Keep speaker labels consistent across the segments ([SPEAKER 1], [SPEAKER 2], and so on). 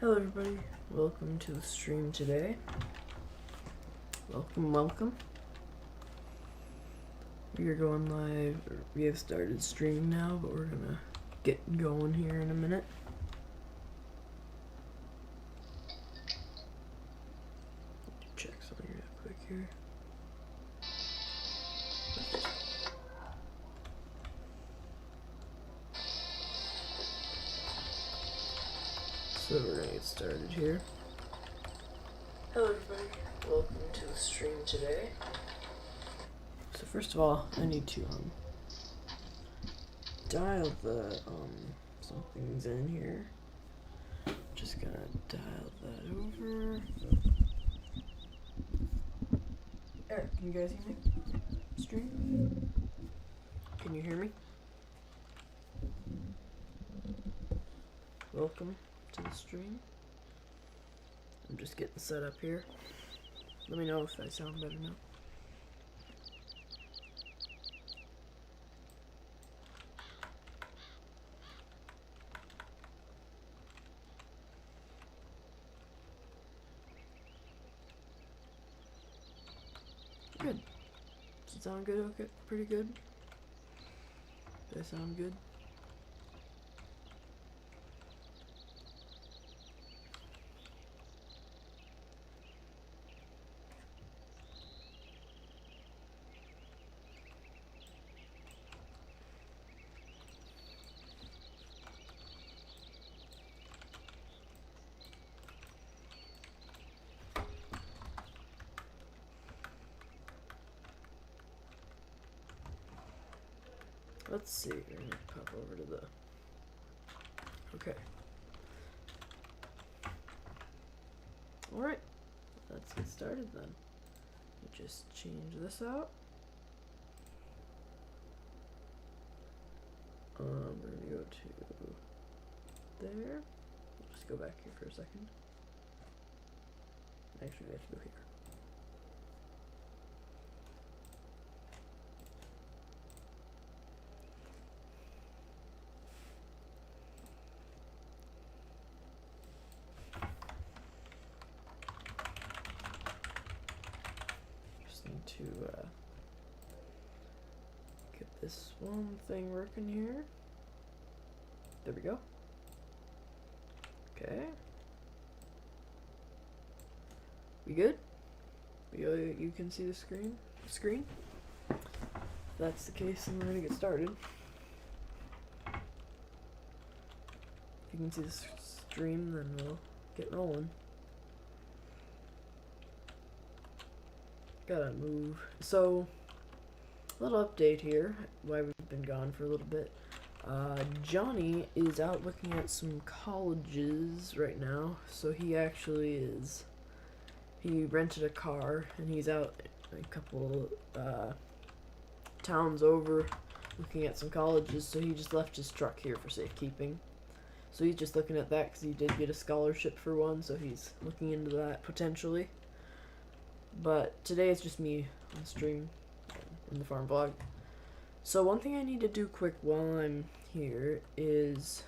[SPEAKER 1] Hello everybody, welcome to the stream today. Welcome. We are going live, we have started streaming now, but we're gonna get going here in a minute. Check something real quick here. So we're gonna get started here. Hello everybody, welcome to the stream today. So first of all, I need to dial the some things in here. Just gonna dial that over. Eric, can you guys hear me? Stream? Can you hear me? Welcome to the stream. I'm just getting set up here. Let me know if I sound better now. Good. Does it sound good? Okay, pretty good. Does that sound good? Let's see, we're gonna pop over to the, okay. Alright, let's get started then. Just change this out. We're gonna go to there. We'll just go back here for a second. Actually, we have to go here. To get this one thing working here. There we go. Okay. We good? You can see the screen? If that's the case, then we're gonna get started. If you can see the stream, then we'll get rolling. Gotta move. So, a little update here, why we've been gone for a little bit. Johnny is out looking at some colleges right now, so he actually is, he rented a car, and he's out a couple towns over looking at some colleges, so he just left his truck here for safekeeping. So he's just looking at that because he did get a scholarship for one, so he's looking into that potentially. But today it's just me on stream in the farm vlog. So one thing I need to do quick while I'm here is,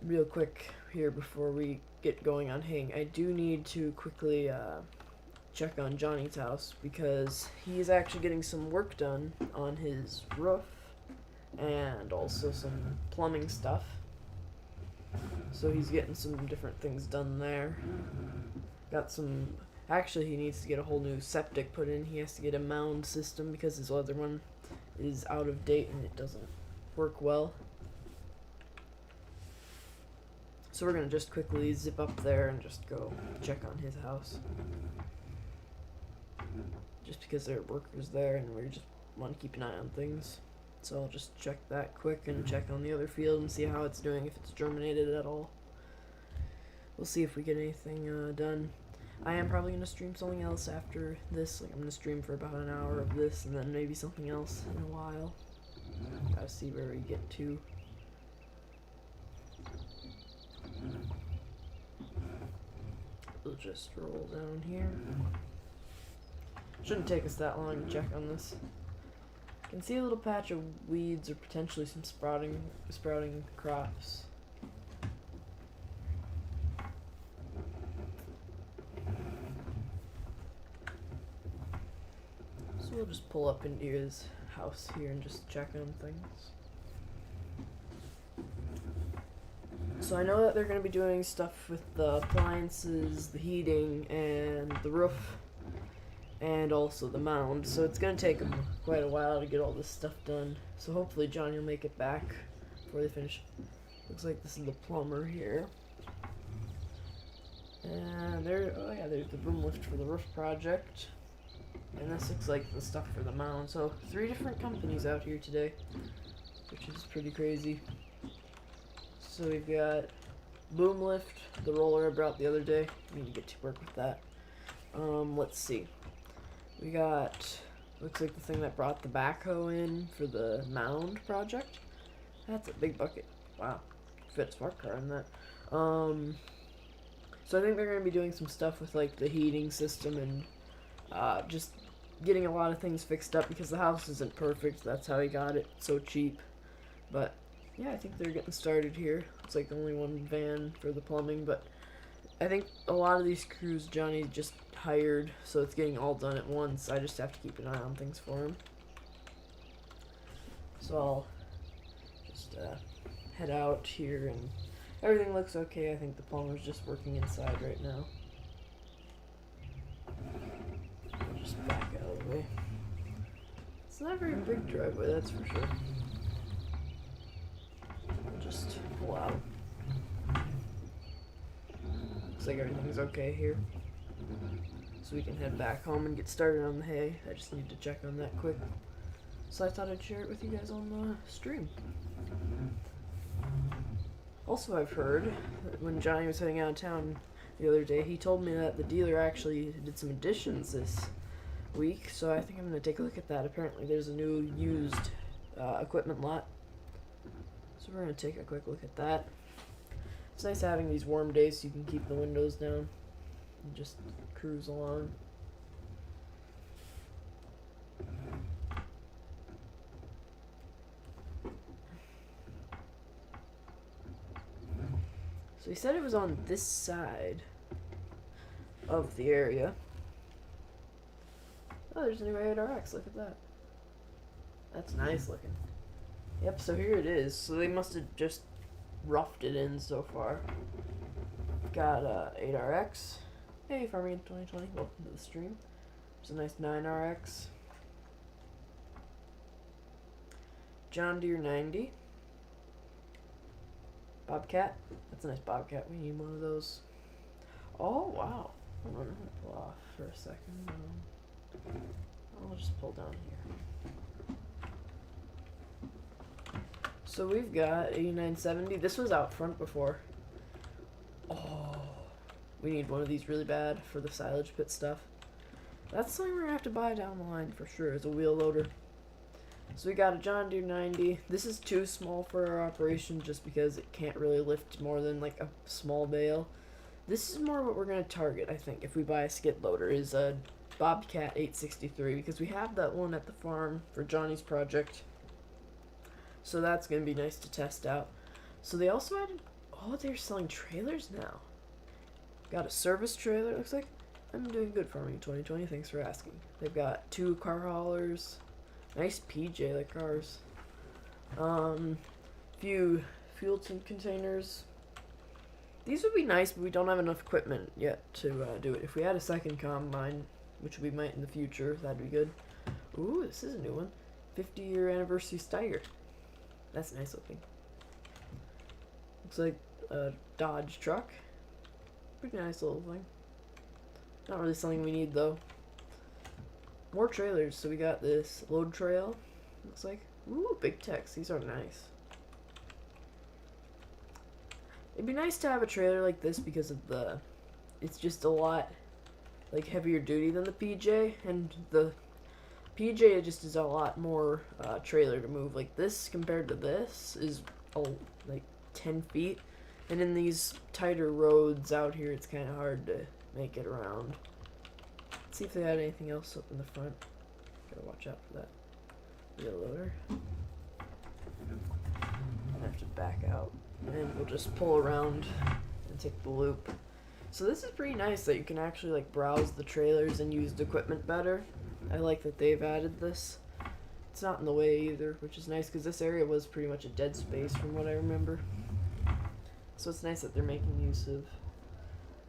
[SPEAKER 1] real quick here before we get going on haying, I do need to quickly check on Johnny's house because he's actually getting some work done on his roof and also some plumbing stuff. So he's getting some different things done there. Got some, actually he needs to get a whole new septic put in. He has to get a mound system because his other one is out of date and it doesn't work well. So we're gonna just quickly zip up there and just go check on his house. Just because there are workers there and we just want to keep an eye on things. So I'll just check that quick and check on the other field and see how it's doing, if it's germinated at all. We'll see if we get anything done. I am probably going to stream something else after this. Like, I'm going to stream for about an hour of this and then maybe something else in a while. Gotta see where we get to. We'll just roll down here. Shouldn't take us that long to check on this. Can see a little patch of weeds or potentially some sprouting crops. we'll just pull up into his house here and just check on things. So I know that they're going to be doing stuff with the appliances, the heating, and the roof, and also the mound. So it's going to take them quite a while to get all this stuff done. So hopefully Johnny will make it back before they finish. Looks like this is the plumber here. And there, oh yeah, there's the boom lift for the roof project. And this looks like the stuff for the mound. So 3 different companies out here today, which is pretty crazy. So we've got boom lift, the roller I brought the other day. We need to get to work with that. Let's see. We got, looks like the thing that brought the backhoe in for the mound project. That's a big bucket. Wow. Fit a smart car in that. So I think they're going to be doing some stuff with like the heating system and just getting a lot of things fixed up because the house isn't perfect. That's how he got it so cheap. But yeah, I think they're getting started here. It's like only one van for the plumbing, but I think a lot of these crews Johnny just hired, so it's getting all done at once. I just have to keep an eye on things for him. So I'll just head out here, and everything looks okay. I think the plumber's just working inside right now. I'll just back out of the way. It's not a very big driveway, that's for sure. I'll just pull out. Looks like everything's okay here. So we can head back home and get started on the hay. I just need to check on that quick. So I thought I'd share it with you guys on the stream. Also, I've heard that when Johnny was heading out of town the other day, he told me that the dealer actually did some additions this week. So I think I'm going to take a look at that. Apparently there's a new used equipment lot. So we're going to take a quick look at that. It's nice having these warm days so you can keep the windows down and just cruise along. So he said it was on this side of the area. Oh, there's a new 8RX. Look at that. That's nice looking. Yep, so here it is. So they must have just roughed it in so far. Got 8RX. Hey, Farming in 2020. Welcome to the stream. There's a nice 9RX. John Deere 90. Bobcat. That's a nice Bobcat. We need one of those. Oh, wow. Hold on, I'm going to pull off for a second. I'll just pull down here. So we've got 8970. This was out front before. Oh, we need one of these really bad for the silage pit stuff. That's something we're going to have to buy down the line for sure, as a wheel loader. So we got a John Deere 90. This is too small for our operation just because it can't really lift more than like a small bale. This is more what we're going to target, I think, if we buy a skid loader, is a Bobcat 863, because we have that one at the farm for Johnny's project. So that's going to be nice to test out. So they also added, oh, they're selling trailers now. Got a service trailer, looks like. I'm doing good Farming 2020, thanks for asking. They've got 2 car haulers. Nice PJ, like cars. Few fuel tank containers. These would be nice, but we don't have enough equipment yet to do it. If we had a second combine, which we might in the future, that'd be good. Ooh, this is a new one. 50-year anniversary Steiger. That's nice looking. Looks like a Dodge truck. Pretty nice little thing. Not really something we need though. More trailers. So we got this load trail. Looks like. Ooh, big techs. These are nice. It'd be nice to have a trailer like this because of the. It's just a lot like heavier duty than the PJ, and the PJ just is a lot more trailer to move. Like this compared to this is like 10 feet, and in these tighter roads out here, it's kind of hard to make it around. Let's see if they had anything else up in the front. Gotta watch out for that wheel loader. I have to back out, and we'll just pull around and take the loop. So this is pretty nice that you can actually like browse the trailers and used equipment better. I like that they've added this. It's not in the way either, which is nice because this area was pretty much a dead space from what I remember. So it's nice that they're making use of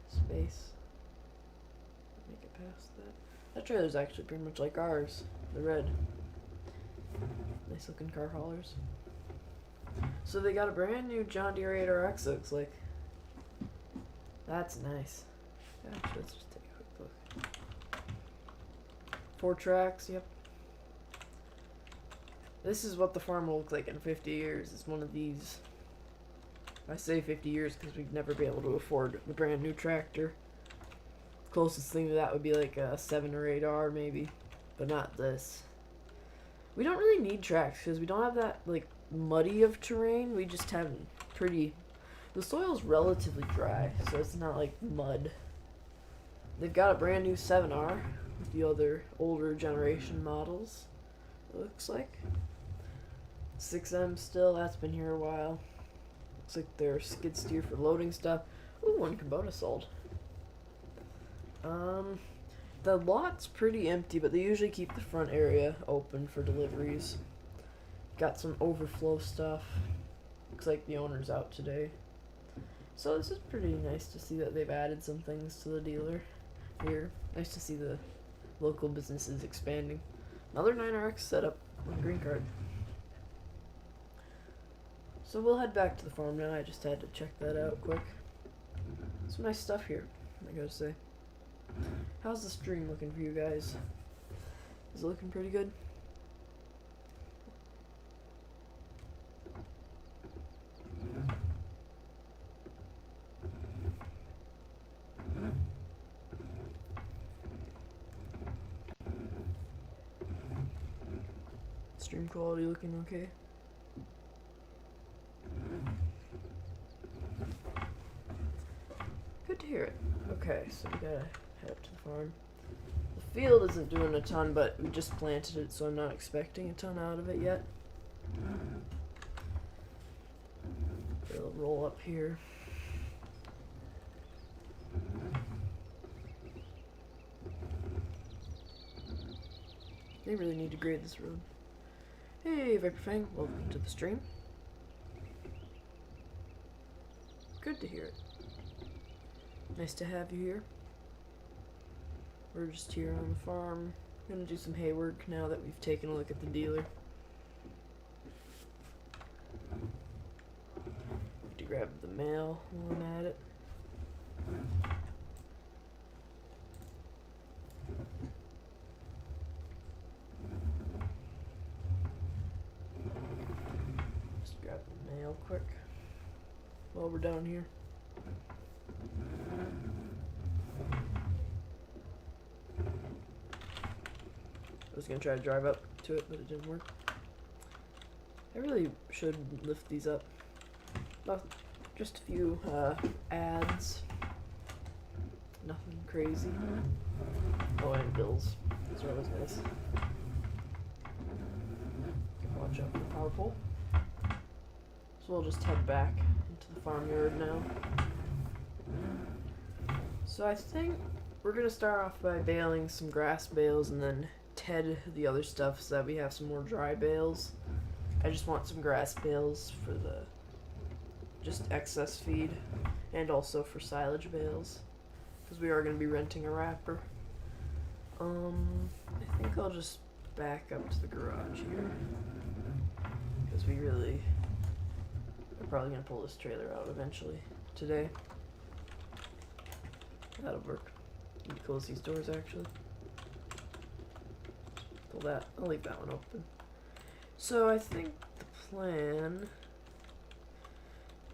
[SPEAKER 1] space. Make it past that. That trailer's actually pretty much like ours. The red. Nice looking car haulers. So they got a brand new John Deere 8RX, looks like. That's nice. Actually, let's just take a quick look. 4 tracks, yep. This is what the farm will look like in 50 years. It's one of these. I say 50 years because we'd never be able to afford the brand new tractor. Closest thing to that would be like a 7 or 8R maybe, but not this. We don't really need tracks because we don't have that like muddy of terrain. We just have pretty. The soil's relatively dry, so it's not like mud. They've got a brand new 7R with the other older generation models. It looks like 6M still. That's been here a while. Looks like they're skid steer for loading stuff. Ooh, one Kubota sold. The lot's pretty empty, but they usually keep the front area open for deliveries. Got some overflow stuff. Looks like the owner's out today. So this is pretty nice to see that they've added some things to the dealer here. Nice to see the local businesses expanding. Another 9RX setup on green card. So we'll head back to the farm now. I just had to check that out quick. Some nice stuff here, I gotta say. How's the stream looking for you guys? Is it looking pretty good? Stream quality looking okay? Good to hear it. Okay, so we gotta head up to the farm. The field isn't doing a ton, but we just planted it, so I'm not expecting a ton out of it yet. It'll roll up here. They really need to grade this road. Hey, Viperfang, welcome to the stream. Good to hear it. Nice to have you here. We're just here on the farm. Gonna do some hay work now that we've taken a look at the dealer. Need to grab the mail while I'm at it. Just grab the mail quick while we're down here. I was gonna try to drive up to it, but it didn't work. I really should lift these up. Just a few ads. Nothing crazy. Oh, and bills. Those are always nice. Watch out for the power pole. So we'll just head back into the farmyard now. So I think we're gonna start off by baling some grass bales and then ted the other stuff so that we have some more dry bales. I just want some grass bales for the just excess feed and also for silage bales because we are going to be renting a wrapper. I think I'll just back up to the garage here because we're probably going to pull this trailer out eventually today. That'll work. Need to close these doors actually. Pull that. I'll leave that one open. So I think the plan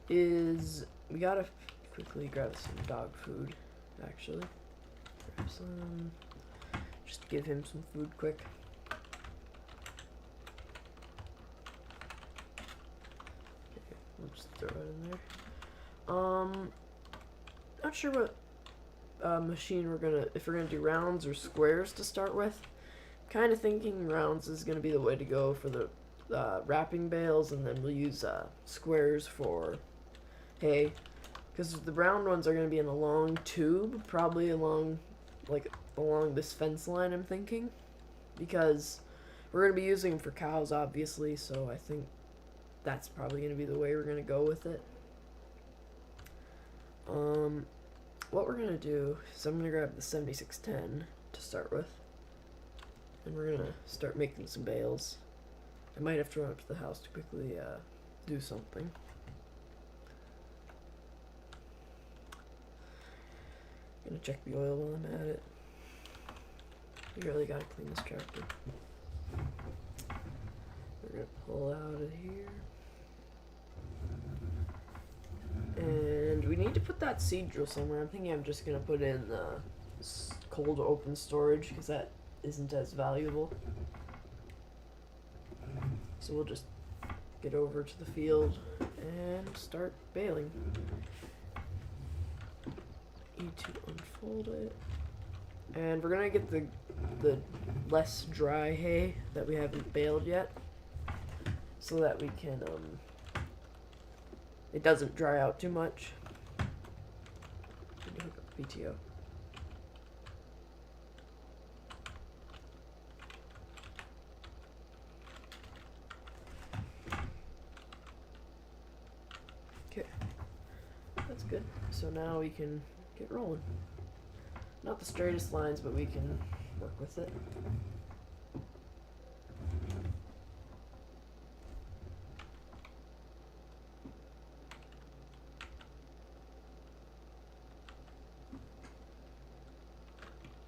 [SPEAKER 1] is we gotta quickly grab some dog food. Actually, grab some. Just give him some food quick. Okay, we'll just throw it in there. Not sure what machine if we're gonna do rounds or squares to start with. Kind of thinking rounds is gonna be the way to go for the wrapping bales, and then we'll use squares for hay, because the round ones are gonna be in a long tube, probably along this fence line. I'm thinking. because we're going to be using them for cows, obviously, so I think that's probably going to be the way we're going to go with it. What we're going to do is I'm going to grab the 7610 to start with, and we're going to start making some bales. I might have to run up to the house to quickly do something. Gonna check the oil while I'm at it. You really gotta clean this tractor. We're gonna pull out of here. And we need to put that seed drill somewhere. I'm thinking I'm just gonna put in cold open storage because that isn't as valuable. So we'll just get over to the field and start baling. Need to unfold it. And we're gonna get the less dry hay that we haven't baled yet, so that we can it doesn't dry out too much. Need to hook up the PTO. Okay, that's good. So now we can get rolling. Not the straightest lines, but we can work with it.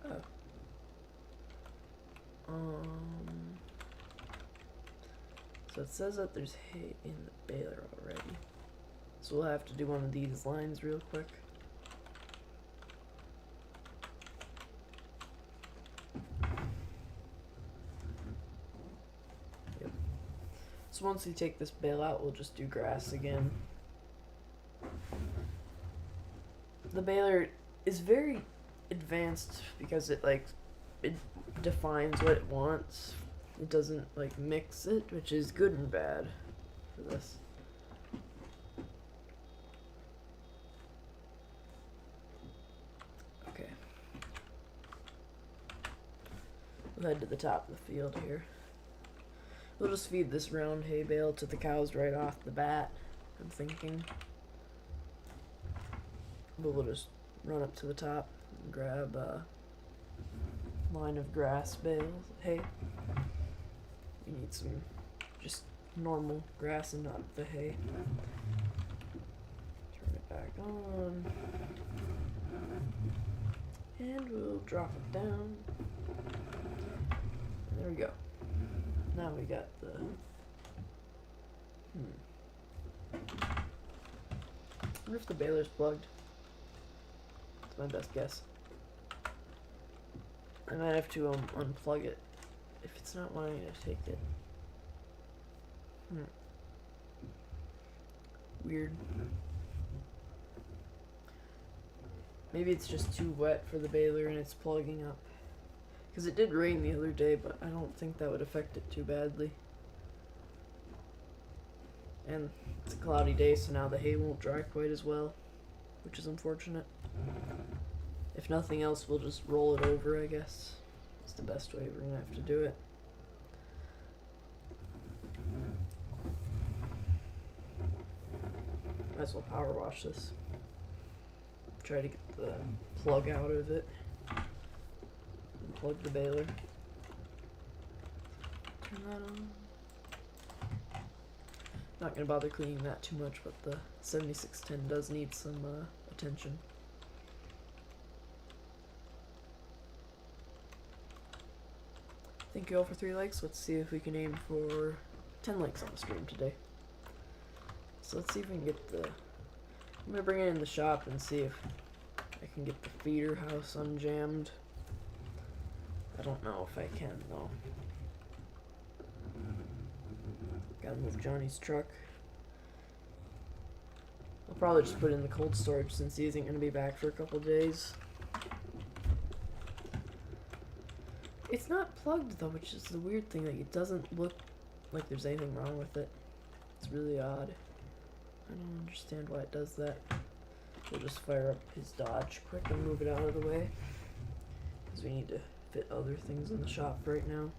[SPEAKER 1] Oh. So it says that there's hay in the baler already. So we'll have to do one of these lines real quick. So once we take this bale out, we'll just do grass again. The baler is very advanced because it defines what it wants. It doesn't mix it, which is good and bad for this. Okay. We'll head to the top of the field here. We'll just feed this round hay bale to the cows right off the bat, I'm thinking. But we'll just run up to the top and grab a line of grass bales, hay. We need some just normal grass and not the hay. Turn it back on. And we'll drop it down. There we go. Now we got the I wonder if the baler's plugged. That's my best guess. I might have to unplug it if it's not wanting to take it. Weird. Maybe it's just too wet for the baler and it's plugging up. Because it did rain the other day, but I don't think that would affect it too badly. And it's a cloudy day, so now the hay won't dry quite as well, which is unfortunate. If nothing else, we'll just roll it over, I guess. It's the best way we're going to have to do it. Might as well power wash this. Try to get the plug out of it. Plug the baler. Turn that on. Not gonna bother cleaning that too much, but the 7610 does need some attention. Thank you all for 3 likes. Let's see if we can aim for 10 likes on the stream today. So let's see if we can get the... I'm gonna bring it in the shop and see if I can get the feeder house unjammed. I don't know if I can, though. Gotta move Johnny's truck. I'll probably just put it in the cold storage since he isn't going to be back for a couple days. It's not plugged, though, which is the weird thing. It doesn't look like there's anything wrong with it. It's really odd. I don't understand why it does that. We'll just fire up his Dodge quick and move it out of the way, because we need to fit other things in the shop right now.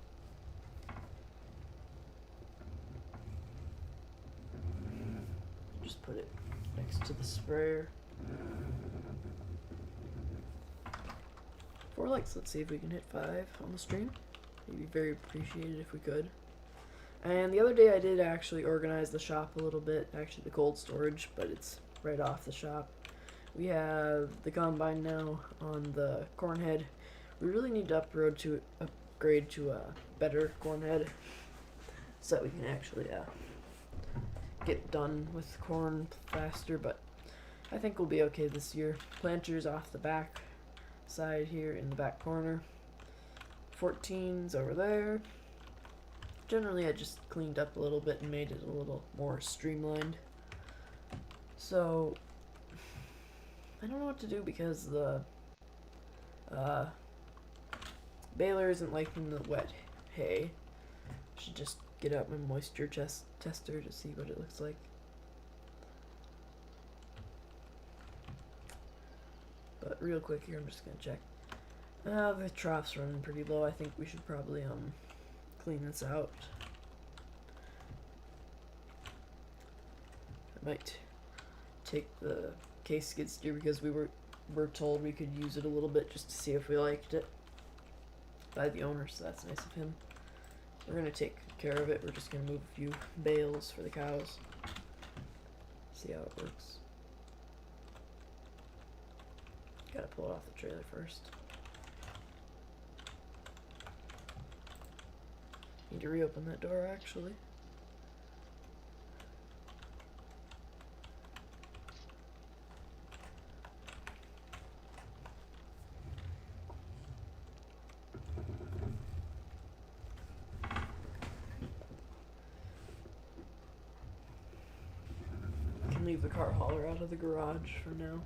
[SPEAKER 1] Just put it next to the sprayer. 4 likes. Let's see if we can hit 5 on the stream. It'd be very appreciated if we could. And the other day I did actually organize the shop a little bit, actually the cold storage, but it's right off the shop. We have the combine now on the corn head. We really need to upgrade to a better corn head so that we can actually get done with corn faster, but I think we'll be okay this year. Planters off the back side here in the back corner. 14s over there. Generally I just cleaned up a little bit and made it a little more streamlined. So I don't know what to do because the baler isn't liking the wet hay. Should just get out my moisture tester to see what it looks like. But real quick here, I'm just gonna check. The trough's running pretty low. I think we should probably clean this out. I might take the case skid steer because we were told we could use it a little bit just to see if we liked it by the owner, so that's nice of him. We're gonna take care of it. We're just gonna move a few bales for the cows. See how it works. Gotta pull it off the trailer first. Need to reopen that door actually. Can leave the car hauler out of the garage for now,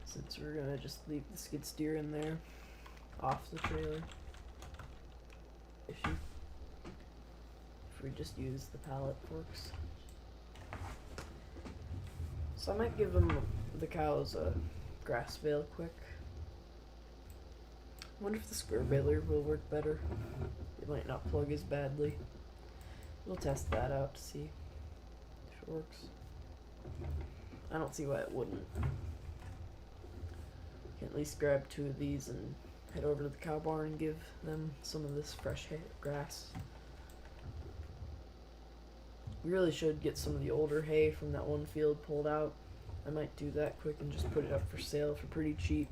[SPEAKER 1] since we're gonna just leave the skid steer in there off the trailer. If we just use the pallet forks. So I might give the cows a grass bale quick. I wonder if the square baler will work better. It might not plug as badly. We'll test that out to see if it works. I don't see why it wouldn't. Can at least grab 2 of these and head over to the cow barn and give them some of this fresh grass. We really should get some of the older hay from that one field pulled out. I might do that quick and just put it up for sale for pretty cheap.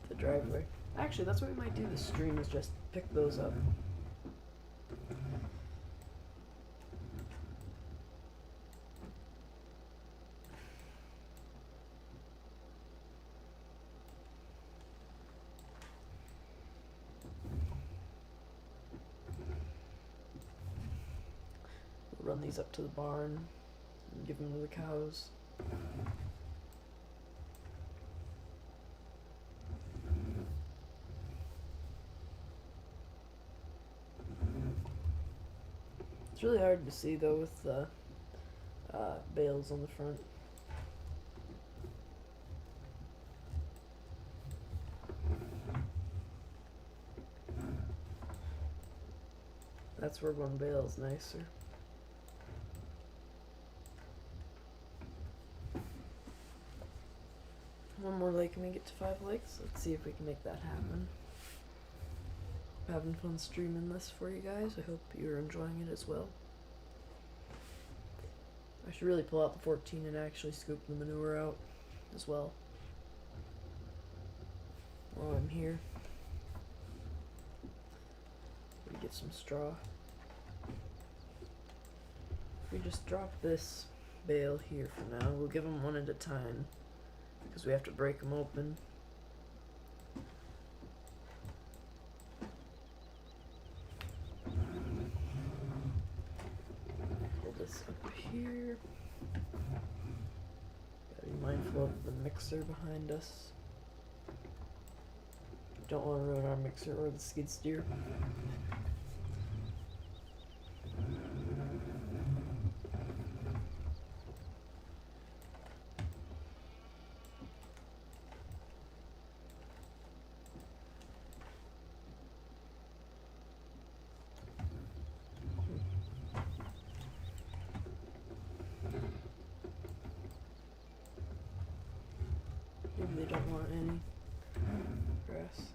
[SPEAKER 1] The driveway. Actually, that's what we might do this stream, is just pick those up. Run these up to the barn and give them to the cows. It's really hard to see though with the bales on the front. That's where one bale is nicer. One more lake and we get to 5 lakes. Let's see if we can make that happen. I'm having fun streaming this for you guys. I hope you're enjoying it as well. I should really pull out the 14 and actually scoop the manure out as well while I'm here. We get some straw. If we just drop this bale here for now, we'll give them one at a time, because we have to break them open. Pull this up here. Gotta be mindful of the mixer behind us. Don't want to ruin our mixer or the skid steer. don't want any grass.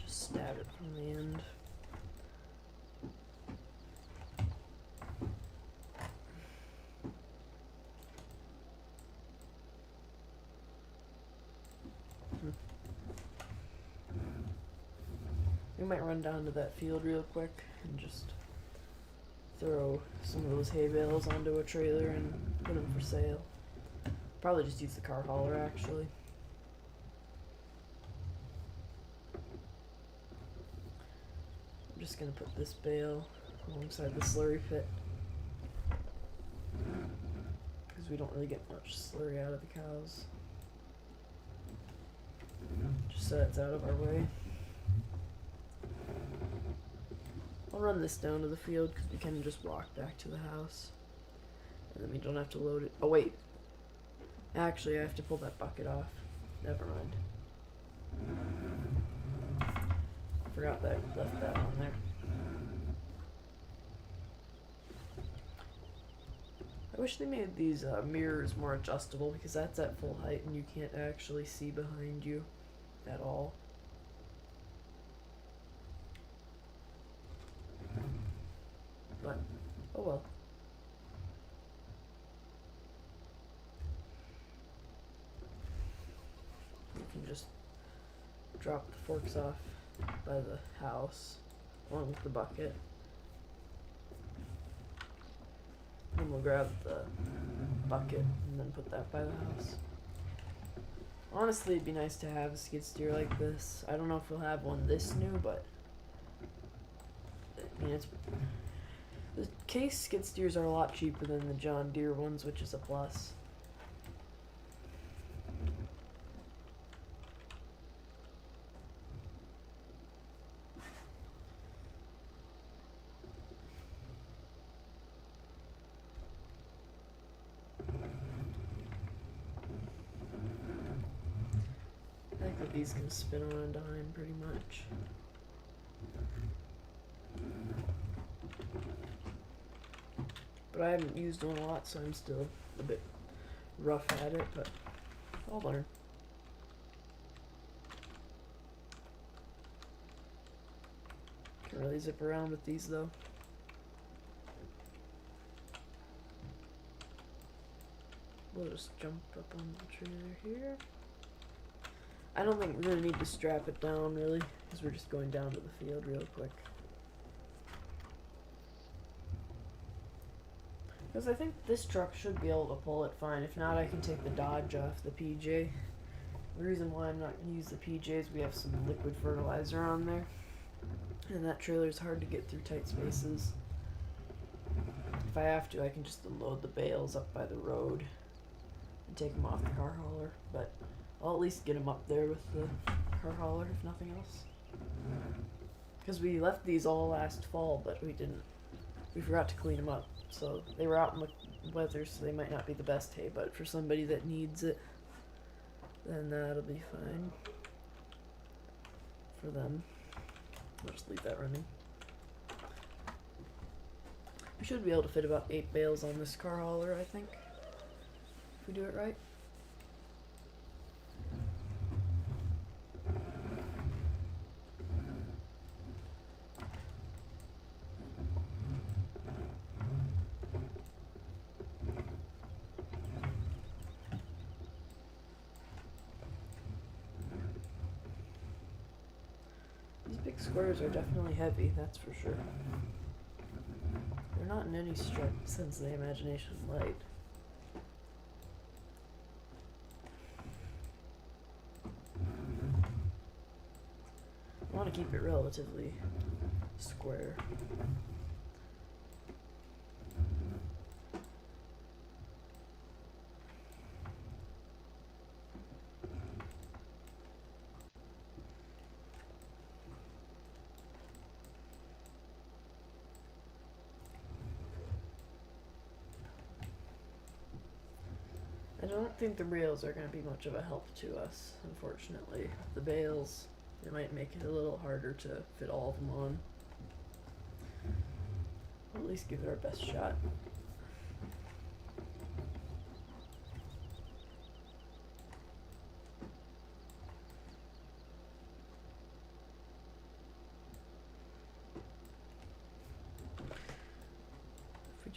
[SPEAKER 1] Just stab it from the end. We might run down to that field real quick and just throw some of those hay bales onto a trailer and put them for sale. Probably just use the car hauler actually. I'm just gonna put this bale alongside the slurry pit because we don't really get much slurry out of the cows. Just so it's out of our way. I'll run this down to the field because we can just walk back to the house. And then we don't have to load it. Oh wait. Actually, I have to pull that bucket off. Never mind. Forgot that I left that on there. I wish they made these mirrors more adjustable because that's at full height and you can't actually see behind you at all. But, oh well. You can just drop the forks off by the house along with the bucket. And we'll grab the bucket and then put that by the house. Honestly, it'd be nice to have a skid steer like this. I don't know if we'll have one this new, but I mean, the case skid steers are a lot cheaper than the John Deere ones, which is a plus. I think that these can spin on a dime pretty much. But I haven't used one a lot, so I'm still a bit rough at it, but I'll learn. Can't really zip around with these though. We'll just jump up on the trailer here. I don't think we're going to need to strap it down really, because we're just going down to the field real quick. Because I think this truck should be able to pull it fine. If not, I can take the Dodge off the PJ. The reason why I'm not going to use the PJ is we have some liquid fertilizer on there. And that trailer is hard to get through tight spaces. If I have to, I can just unload the bales up by the road and take them off the car hauler. But I'll at least get them up there with the car hauler, if nothing else. Because we left these all last fall, but we forgot to clean them up. So they were out in the weather, so they might not be the best hay, but for somebody that needs it, then that'll be fine for them. I'll just leave that running. We should be able to fit about 8 bales on this car hauler, I think, if we do it right. Big squares are definitely heavy, that's for sure. They're not in any sense of the imagination light. I want to keep it relatively square. I don't think the rails are going to be much of a help to us, unfortunately. The bales, it might make it a little harder to fit all of them on. We'll at least give it our best shot.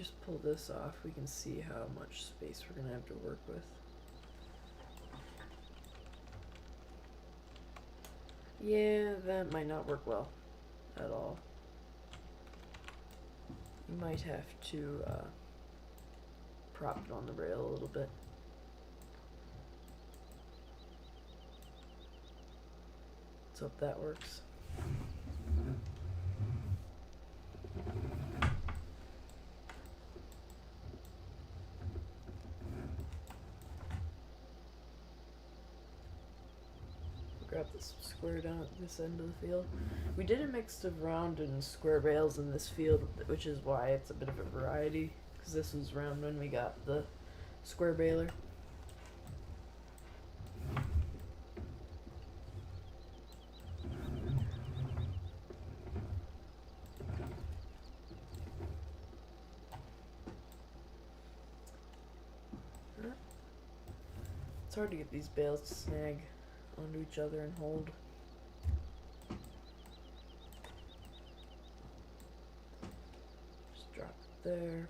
[SPEAKER 1] just pull this off, we can see how much space we're going to have to work with. Yeah, that might not work well at all. You might have to prop it on the rail a little bit. Let's hope that works. Grab this square down at this end of the field. We did a mix of round and square rails in this field, which is why it's a bit of a variety, because this was round when we got the square baler. It's hard to get these bales to snag onto each other and hold. Just drop it there.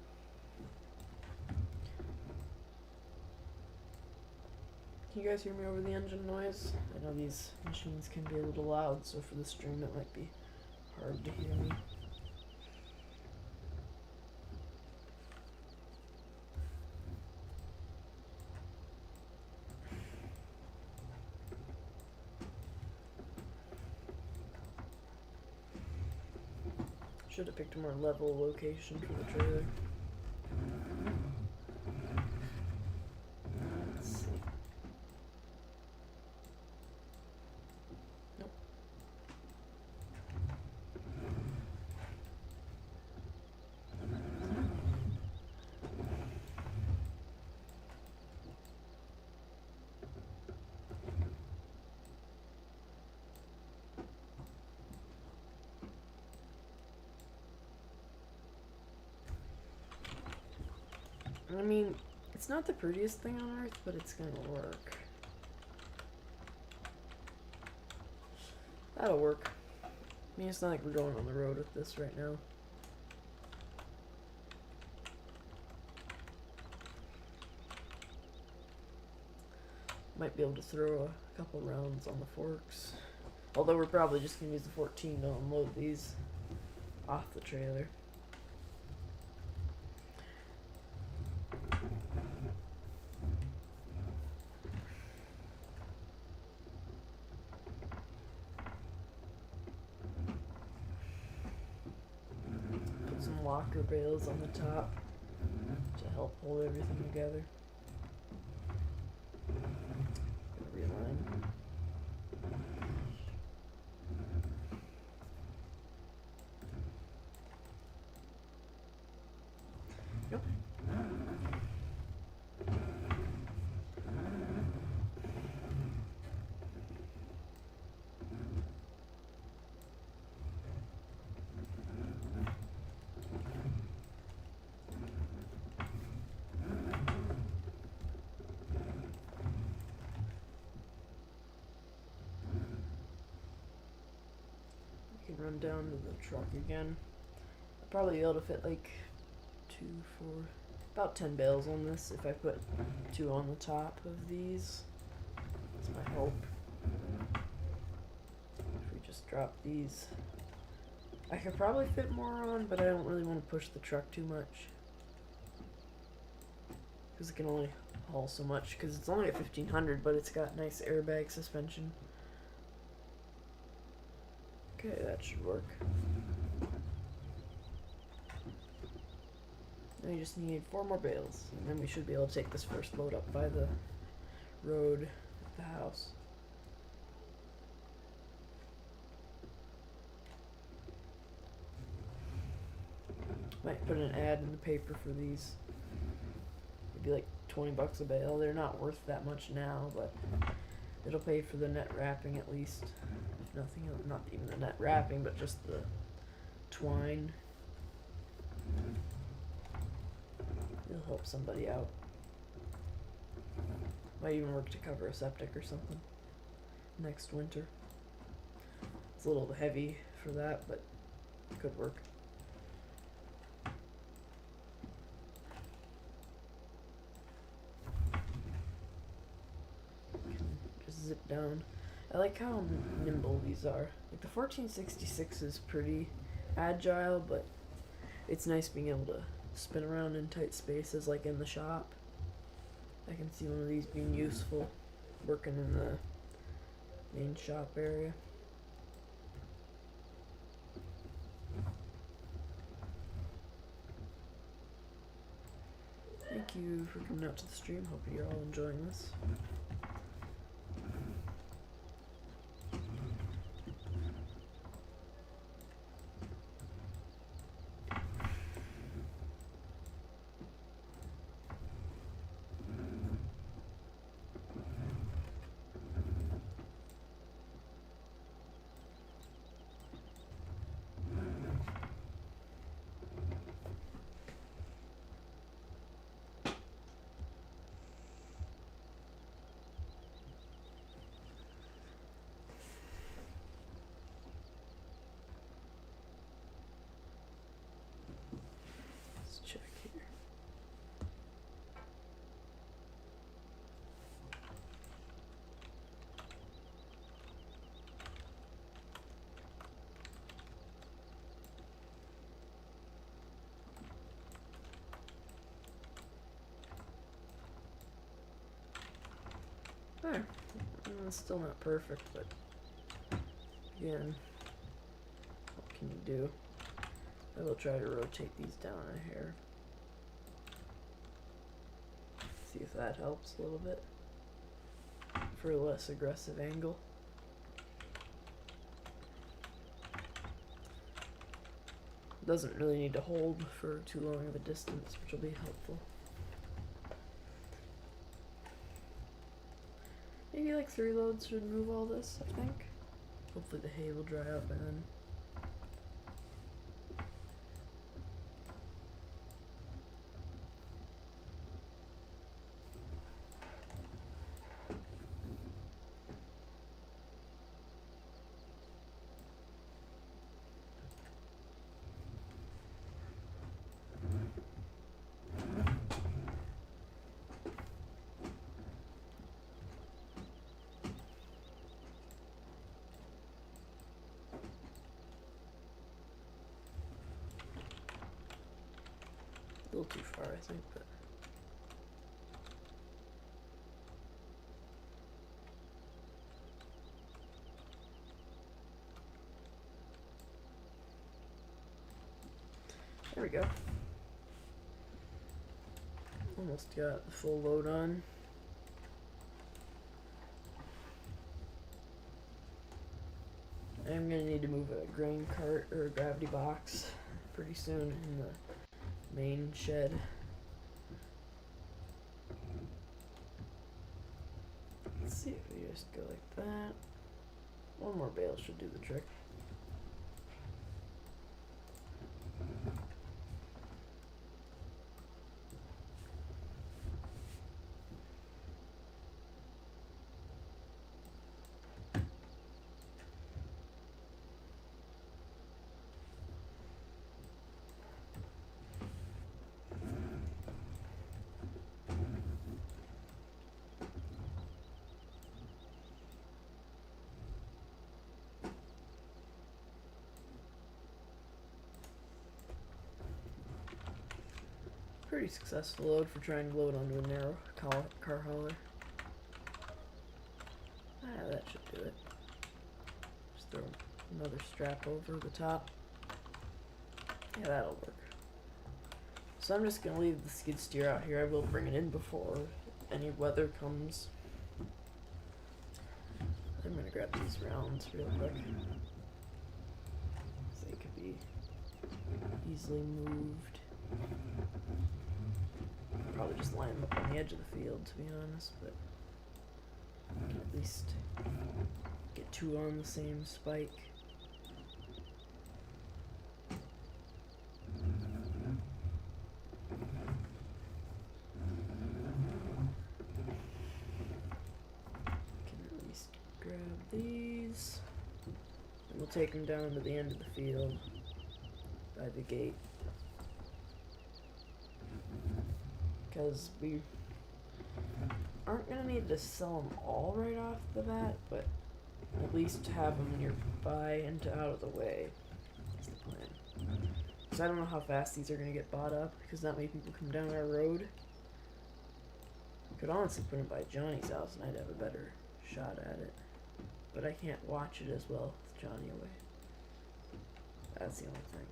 [SPEAKER 1] Can you guys hear me over the engine noise? I know these machines can be a little loud, so for the stream it might be hard to hear me. Should have picked a more level location for the trailer. Let's see. Nope. I mean, it's not the prettiest thing on earth, but it's gonna work. That'll work. I mean, it's not like we're going on the road with this right now. Might be able to throw a couple rounds on the forks. Although we're probably just gonna use the 14 to unload these off the trailer. Locker bales on the top to help hold everything together. Realign. Yep. Run down to the truck again. I'll probably be able to fit like 2, 4, about 10 bales on this if I put 2 on the top of these. That's my hope. If we just drop these, I could probably fit more on, but I don't really want to push the truck too much because it can only haul so much because it's only at 1500, but it's got nice airbag suspension. Okay, that should work. Now you just need 4 more bales, and then we should be able to take this first load up by the road at the house. Might put an ad in the paper for these. It'd be like 20 bucks a bale. They're not worth that much now, but it'll pay for the net wrapping at least. Nothing else, not even the net wrapping, but just the twine. It'll help somebody out. Might even work to cover a septic or something next winter. It's a little heavy for that, but it could work. zip down. I like how nimble these are. Like the 1466 is pretty agile, but it's nice being able to spin around in tight spaces like in the shop. I can see one of these being useful working in the main shop area. Thank you for coming out to the stream. Hope you're all enjoying this. Check here. There. It's still not perfect, but again, what can you do? I will try to rotate these down a hair. See if that helps a little bit for a less aggressive angle. Doesn't really need to hold for too long of a distance, which will be helpful. Maybe like 3 loads should move all this, I think. Hopefully the hay will dry out by then. A little too far, I think, but there we go. Almost got the full load on. I'm gonna need to move a grain cart or a gravity box pretty soon in the main shed. Let's see if we just go like that. One more bale should do the trick. Pretty successful load for trying to load onto a narrow car hauler. Ah, that should do it. Just throw another strap over the top. Yeah, that'll work. So I'm just gonna leave the skid steer out here. I will bring it in before any weather comes. I'm gonna grab these rounds real quick. So they could be easily moved. Probably just line them up on the edge of the field, to be honest, but I can at least get 2 on the same spike. Can at least grab these, and we'll take them down to the end of the field by the gate. Because aren't going to need to sell them all right off the bat, but at least have them nearby and out of the way. That's the plan. Because I don't know how fast these are going to get bought up, because not many people come down our road. Could honestly put them by Johnny's house and I'd have a better shot at it. But I can't watch it as well with Johnny away. That's the only thing.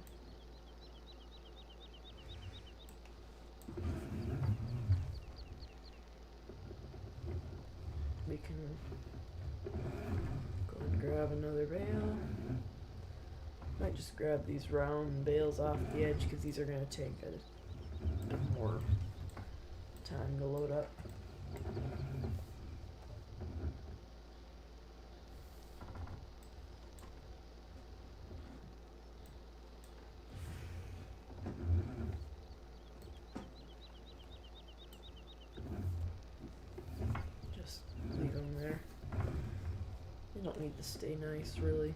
[SPEAKER 1] We can go and grab another bale. Might just grab these round bales off the edge because these are going to take a more time to load up. Just leave them there. They don't need to stay nice, really.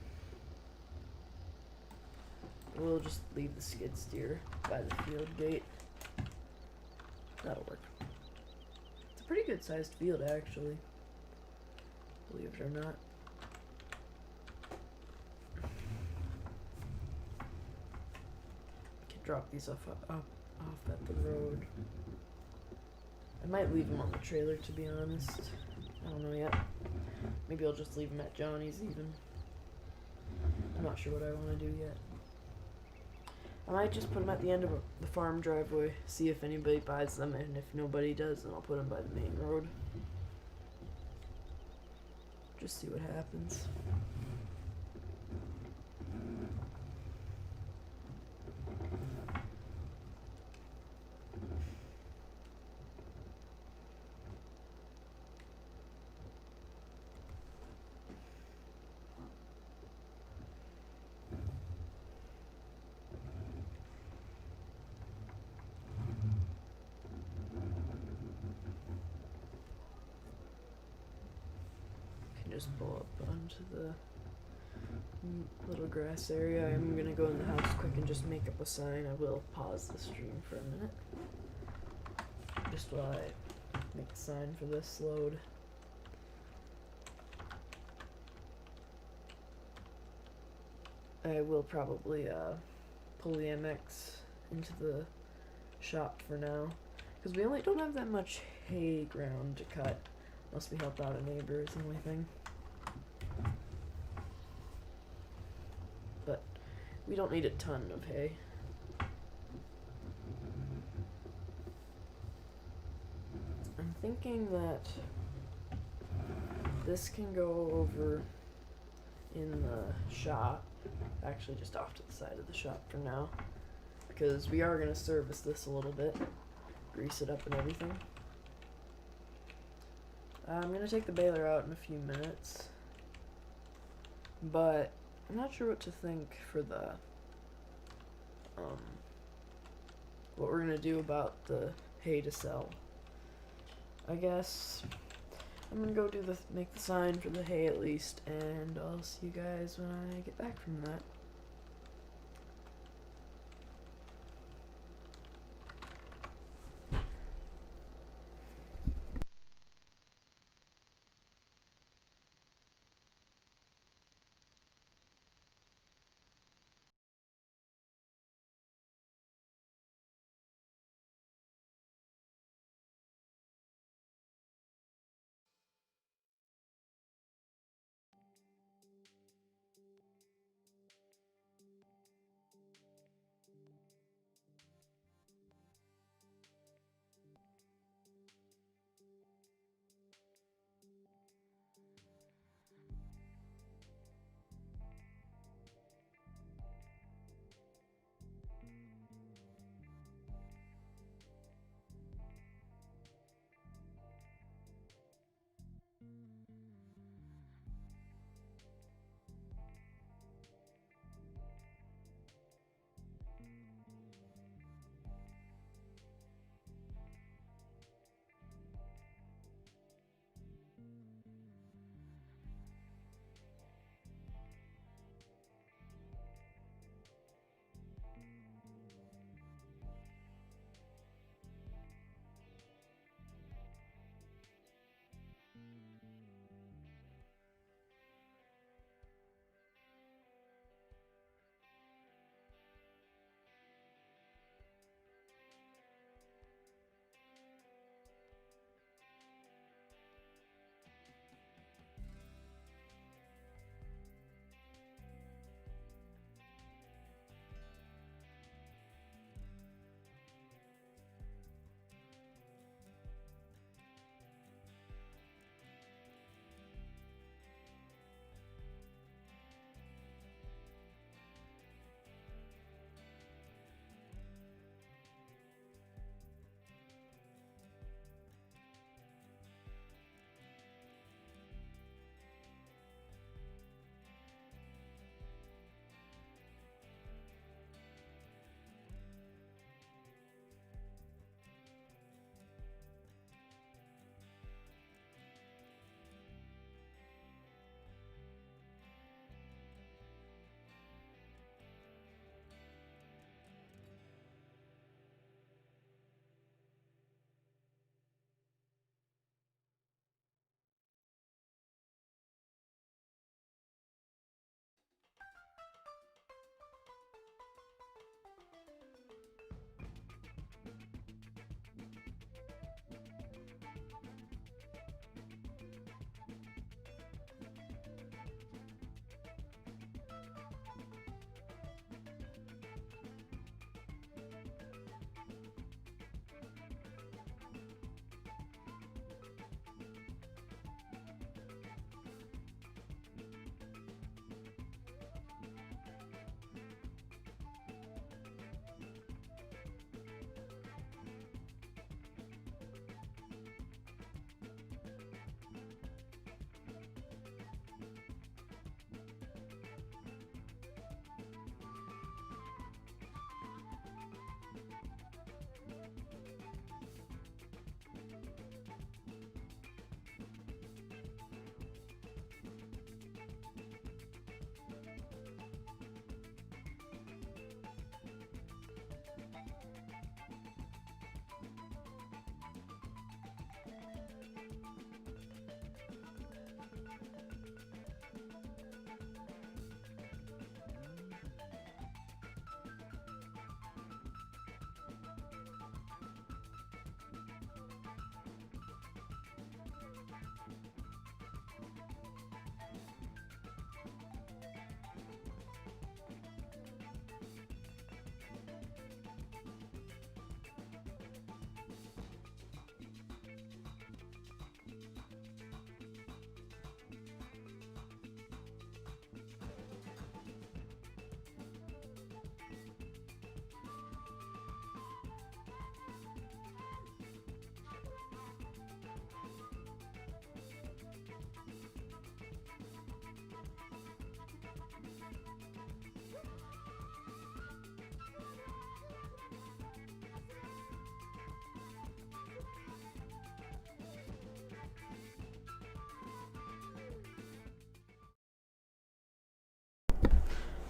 [SPEAKER 1] We'll just leave the skid steer by the field gate. That'll work. It's a pretty good sized field, actually. Believe it or not. Can drop these off at the road. I might leave them on the trailer, to be honest. I don't know yet. Maybe I'll just leave them at Johnny's even. I'm not sure what I want to do yet. I might just put them at the end of the farm driveway, see if anybody buys them, and if nobody does, then I'll put them by the main road. Just see what happens. Just pull up onto the little grass area. I'm gonna go in the house quick and just make up a sign. I will pause the stream for a minute. Just while I make the sign for this load. I will probably pull the MX into the shop for now. Because we only don't have that much hay ground to cut. Unless we help out a neighbor is the only thing. But we don't need a ton of hay. I'm thinking that this can go over in the shop. Actually just off to the side of the shop for now. Because we are going to service this a little bit. Grease it up and everything. I'm going to take the baler out in a few minutes. But I'm not sure what to think for the what we're gonna do about the hay to sell. I guess I'm gonna go make the sign for the hay at least, and I'll see you guys when I get back from that.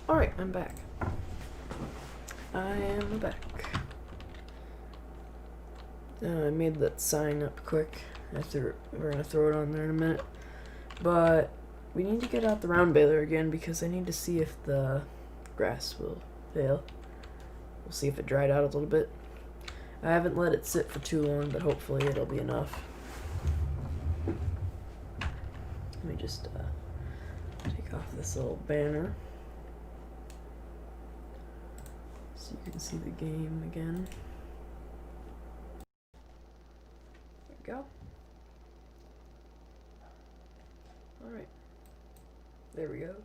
[SPEAKER 1] Alright, I'm back. I am back. I made that sign up quick. We're gonna throw it on there in a minute. But we need to get out the round baler again because I need to see if the grass will fail. We'll see if it dried out a little bit. I haven't let it sit for too long, but hopefully it'll be enough. Let me just take off this little banner so you can see the game again. There we go. Alright. There we go.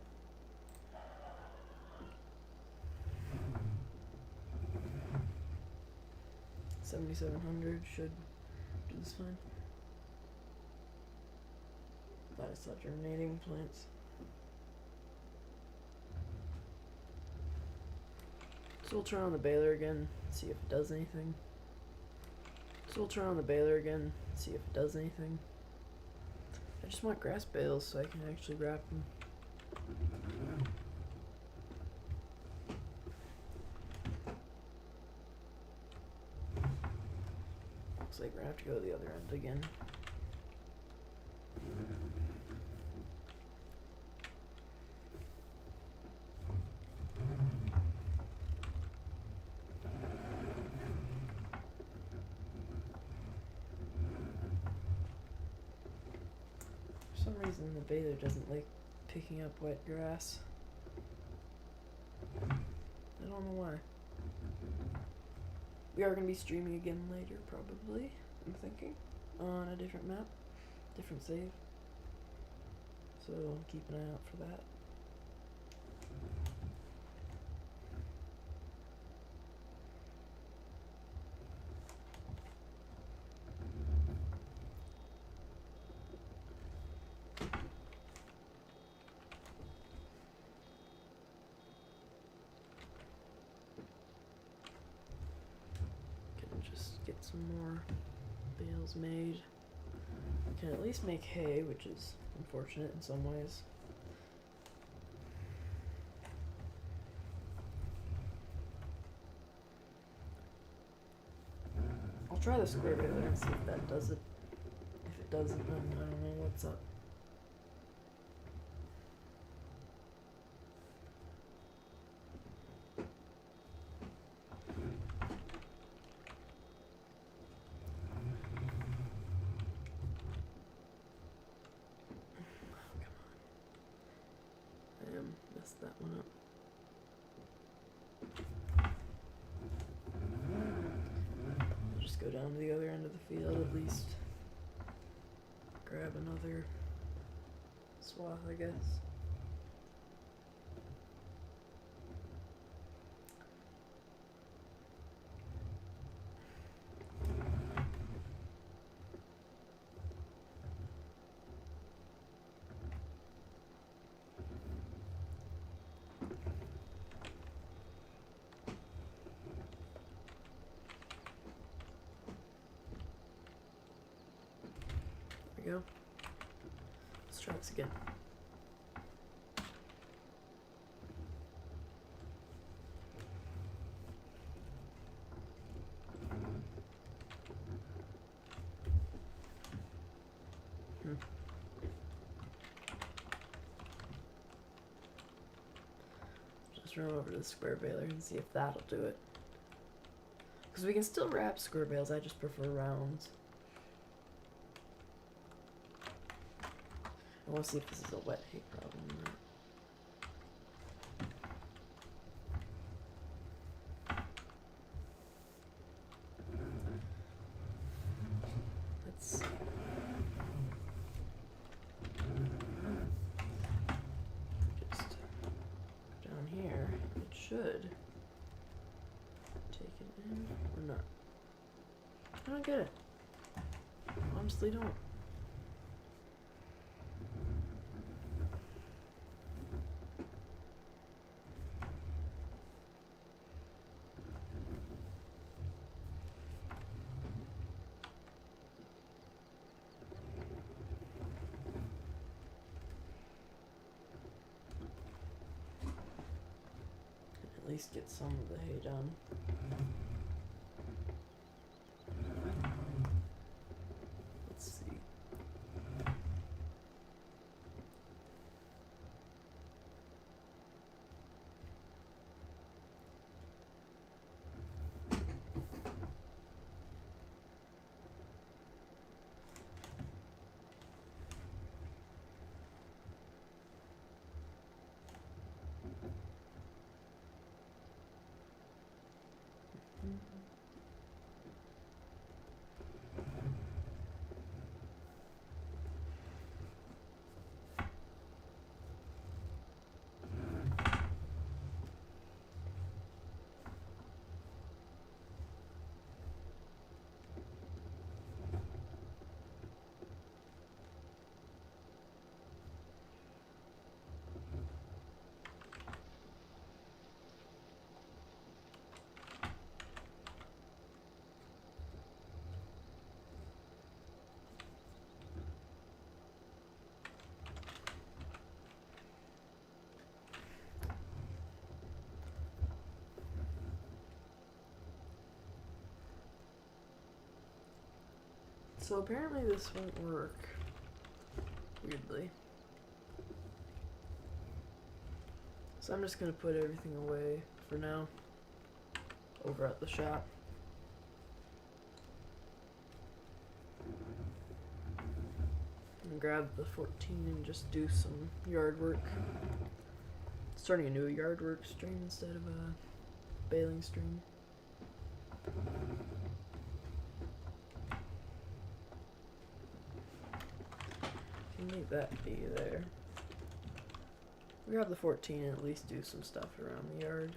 [SPEAKER 1] $7,700 should do this fine. Thought I saw germinating plants. So we'll turn on the baler again, see if it does anything. I just want grass bales so I can actually wrap them. Looks like we're gonna have to go to the other end again. For some reason the baler doesn't like picking up wet grass. I don't know why. We are going to be streaming again later, probably, I'm thinking, on a different map, different save. So keep an eye out for that. Just get some more bales made. I can at least make hay, which is unfortunate in some ways. I'll try the square baler and see if that does it. If it doesn't, then I don't know what's up. Messed that one up. I'll just go down to the other end of the field at least. Grab another swath, I guess. There we go. Let's try this again. Just run over to the square baler and see if that'll do it. Because we can still wrap square bales, I just prefer rounds. I want to see if this is a wet hay problem or not. Let's see. Just down here, it should take it in or not. I don't get it. Honestly, don't. least get some of the hay done. Let's see. So apparently this won't work, weirdly. So I'm just gonna put everything away for now, over at the shop. And grab the 14 and just do some yard work. Starting a new yard work stream instead of a baling stream. Leave that be there. Grab the 14 and at least do some stuff around the yard.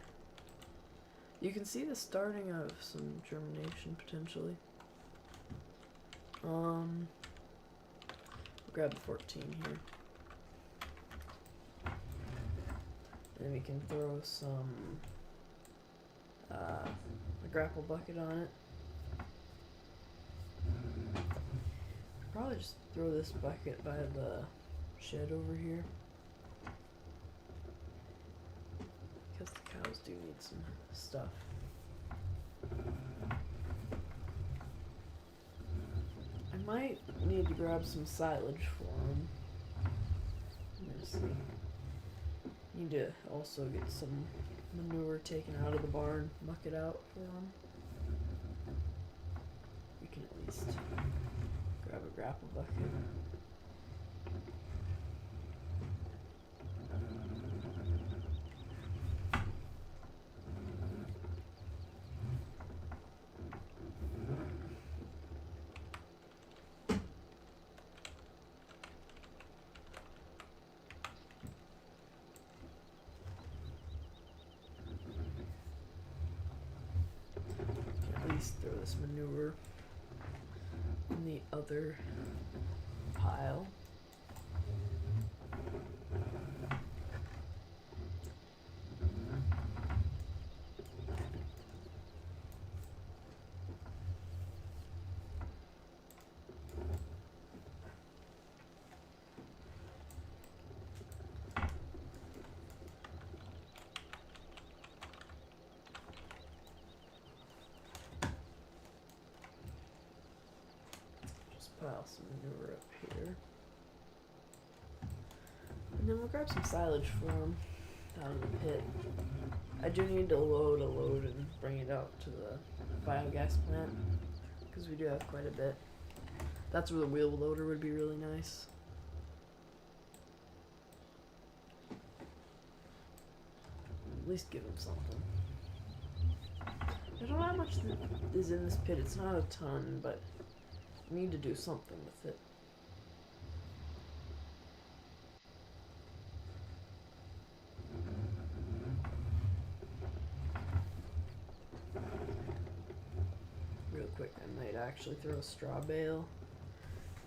[SPEAKER 1] You can see the starting of some germination potentially. Grab the 14 here. And we can throw some a grapple bucket on it. Probably just throw this bucket by the shed over here. Because the cows do need some stuff. I might need to grab some silage for them. Let's see. Need to also get some manure taken out of the barn, muck it out for them. We can at least grab a grapple bucket. At least throw this manure in the other pile. Pile some manure up here. And then we'll grab some silage for them out of the pit. I do need to load a load and bring it out to the biogas plant because we do have quite a bit. That's where the wheel loader would be really nice. At least give them something. I don't know how much is in this pit. It's not a ton, but need to do something with it. Real quick, I might actually throw a straw bale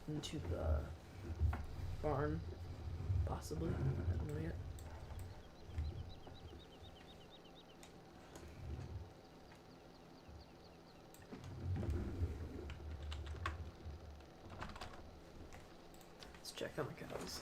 [SPEAKER 1] into the barn, possibly. I don't know yet. Check on the cows.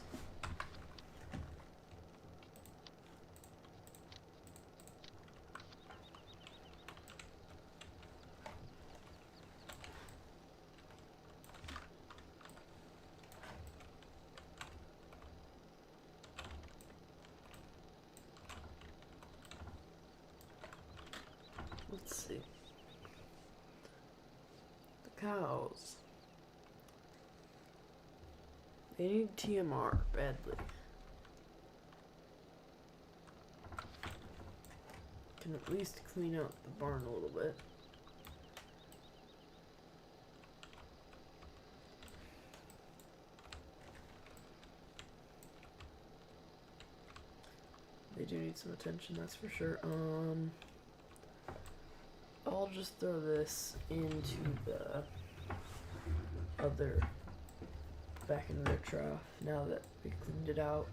[SPEAKER 1] They need TMR badly. Can at least clean out the barn a little bit. They do need some attention, that's for sure. I'll just throw this into the other, back into their trough now that we cleaned it out.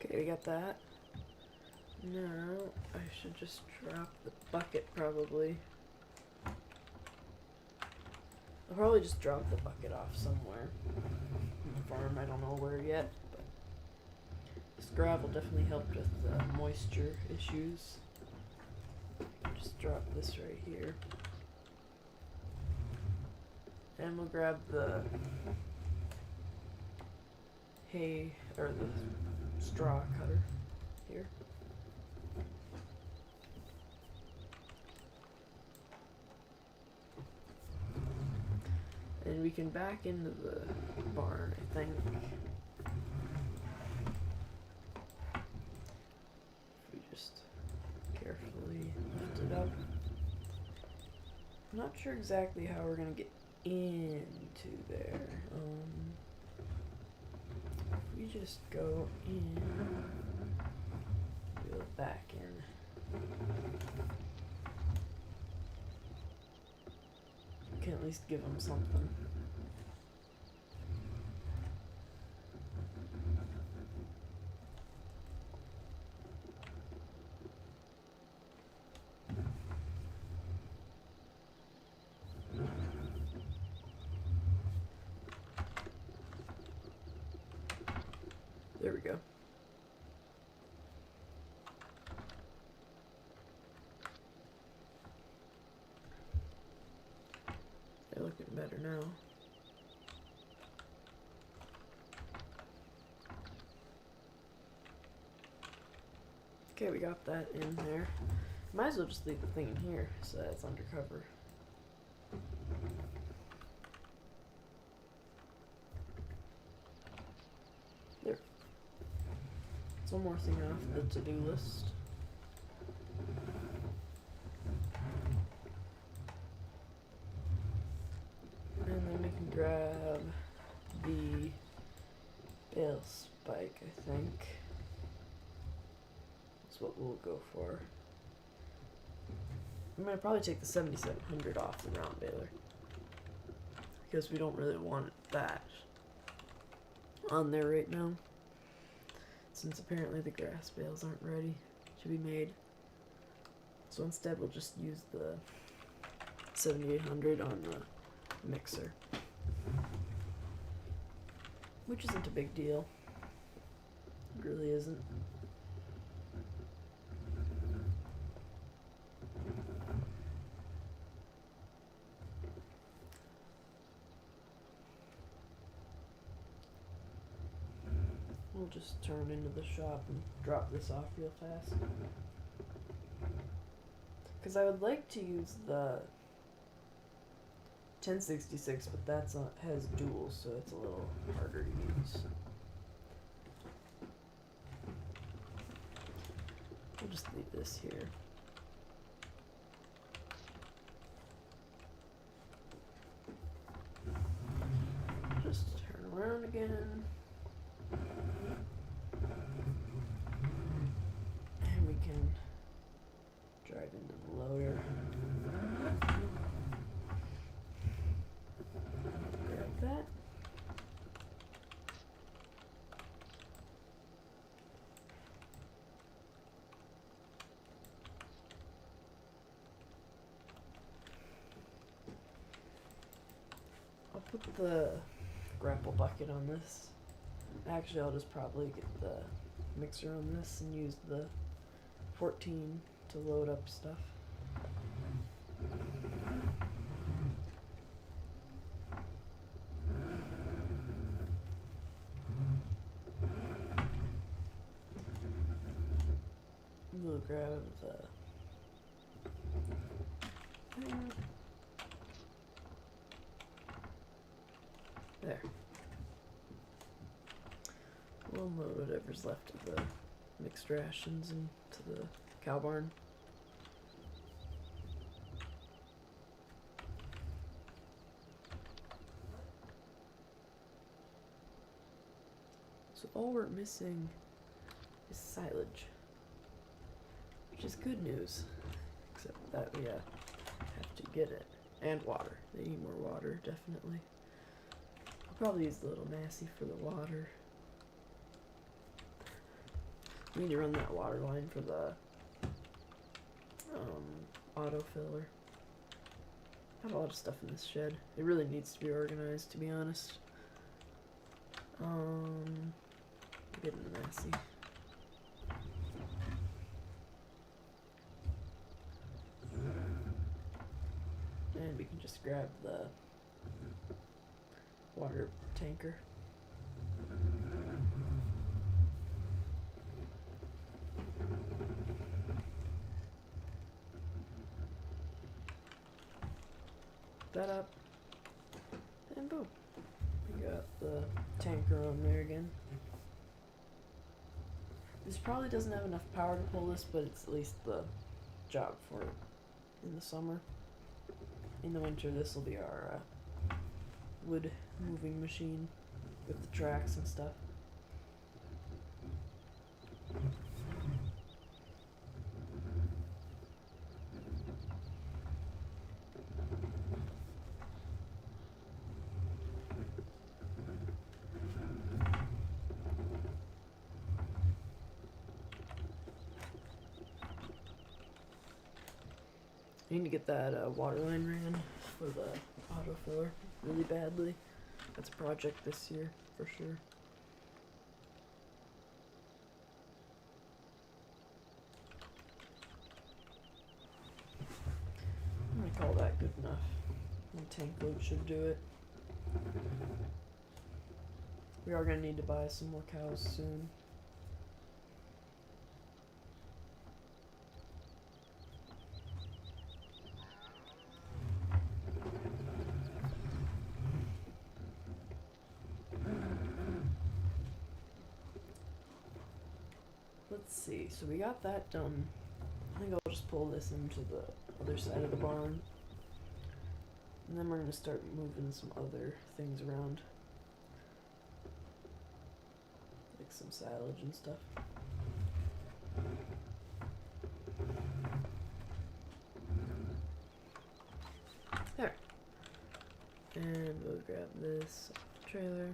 [SPEAKER 1] Okay, we got that. Now, I should just drop the bucket probably. I'll probably just drop the bucket off somewhere on the farm. I don't know where yet, but this gravel definitely helped with the moisture issues. Just drop this right here. And we'll grab the hay, or the straw cutter here. And we can back into the barn, I think. If we just carefully lift it up. I'm not sure exactly how we're gonna get into there. If we just go in, go back in. We can at least give them something. There we go. They're looking better now. Okay, we got that in there. Might as well just leave the thing in here so that it's undercover. There. It's one more thing off the to-do list. And then we can grab the bale spike, I think. That's what we'll go for. I'm gonna probably take the 7700 off the round baler, because we don't really want that on there right now, since apparently the grass bales aren't ready to be made. So instead we'll just use the 7800 on the mixer, which isn't a big deal. It really isn't. We'll just turn into the shop and drop this off real fast. Because I would like to use the 1066, but that's has duals, so it's a little harder to use. We'll just leave this here. Just turn around again. And we can drive into the loader. Grab that. I'll put the grapple bucket on this. Actually, I'll just probably get the mixer on this and use the 14 to load up stuff. We'll grab the thing. There. We'll load whatever's left of the mixed rations into the cow barn. So all we're missing is silage, which is good news, except that we have to get it. And water. They need more water, definitely. I'll probably use the little Massey for the water. We need to run that water line for the autofiller. Got a lot of stuff in this shed. It really needs to be organized, to be honest. Getting messy. And we can just grab the water tanker. That up, and boom. We got the tanker on there again. This probably doesn't have enough power to pull this, but it's at least the job for it in the summer. In the winter, this will be our wood moving machine with the tracks and stuff. I need to get that water line ran for the autofiller really badly. That's a project this year, for sure. I'm gonna call that good enough. One tank load should do it. We are gonna need to buy some more cows soon. Let's see, so we got that done. I think I'll just pull this into the other side of the barn. And then we're going to start moving some other things around. Like some silage and stuff. There. And we'll grab this off the trailer.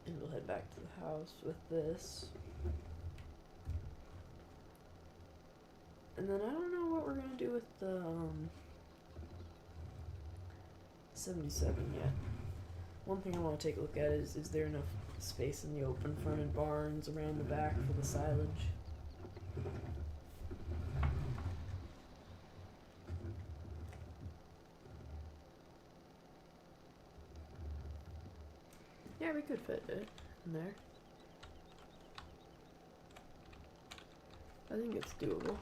[SPEAKER 1] And we'll head back to the house with this. And then I don't know what we're gonna do with the 77 yet. One thing I want to take a look at is there enough space in the open fronted barns around the back for the silage? Yeah, we could fit it in there. I think it's doable.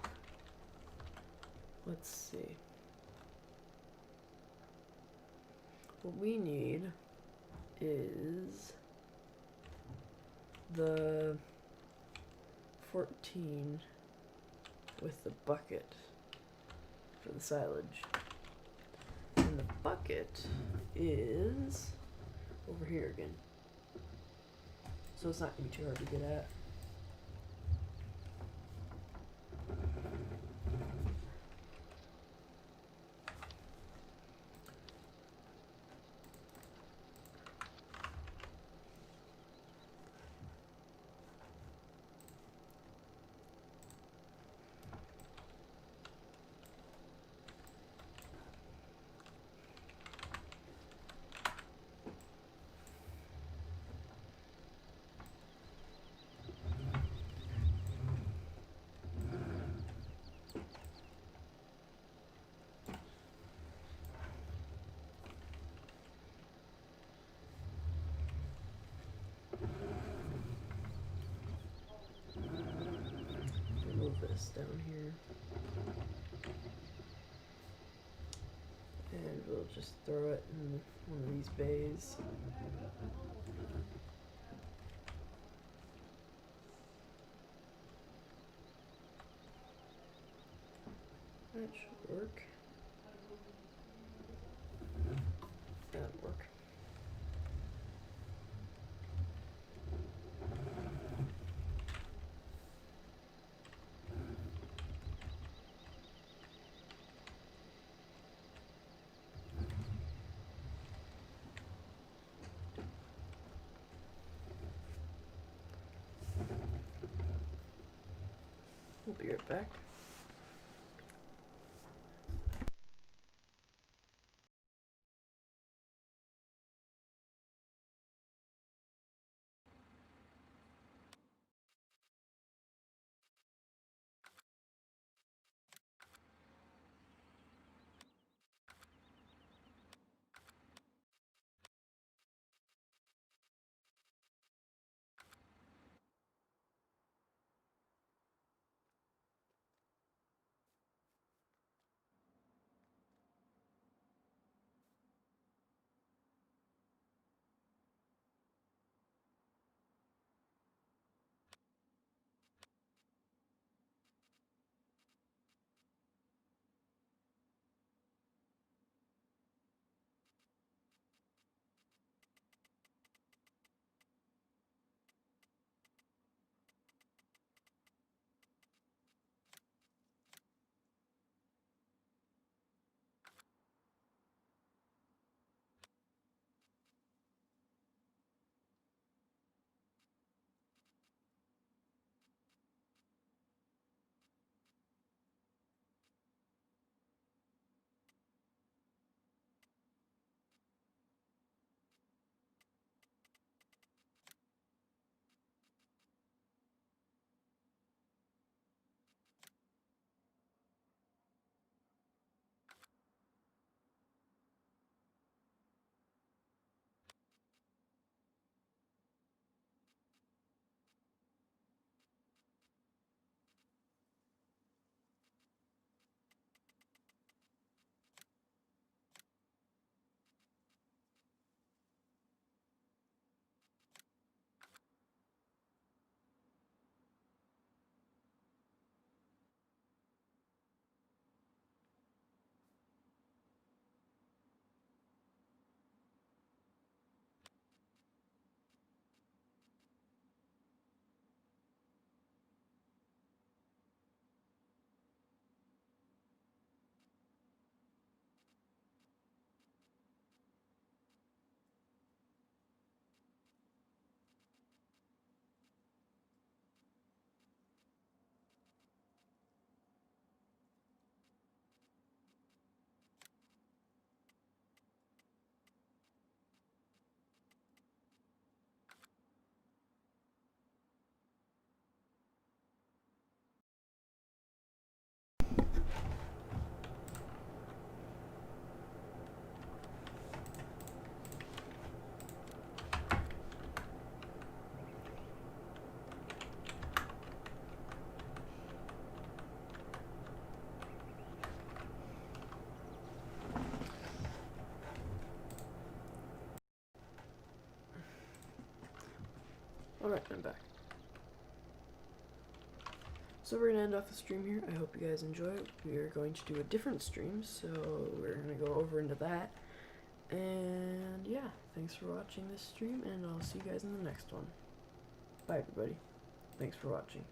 [SPEAKER 1] Let's see. What we need is the 14 with the bucket for the silage. And the bucket is over here again. So it's not going to be too hard to get at. this down here. And we'll just throw it in one of these bays. That should work. That'll work. We'll be right back. Alright, I'm back. So we're going to end off the stream here. I hope you guys enjoy it. We are going to do a different stream, so we're going to go over into that. And yeah, thanks for watching this stream, and I'll see you guys in the next one. Bye, everybody. Thanks for watching.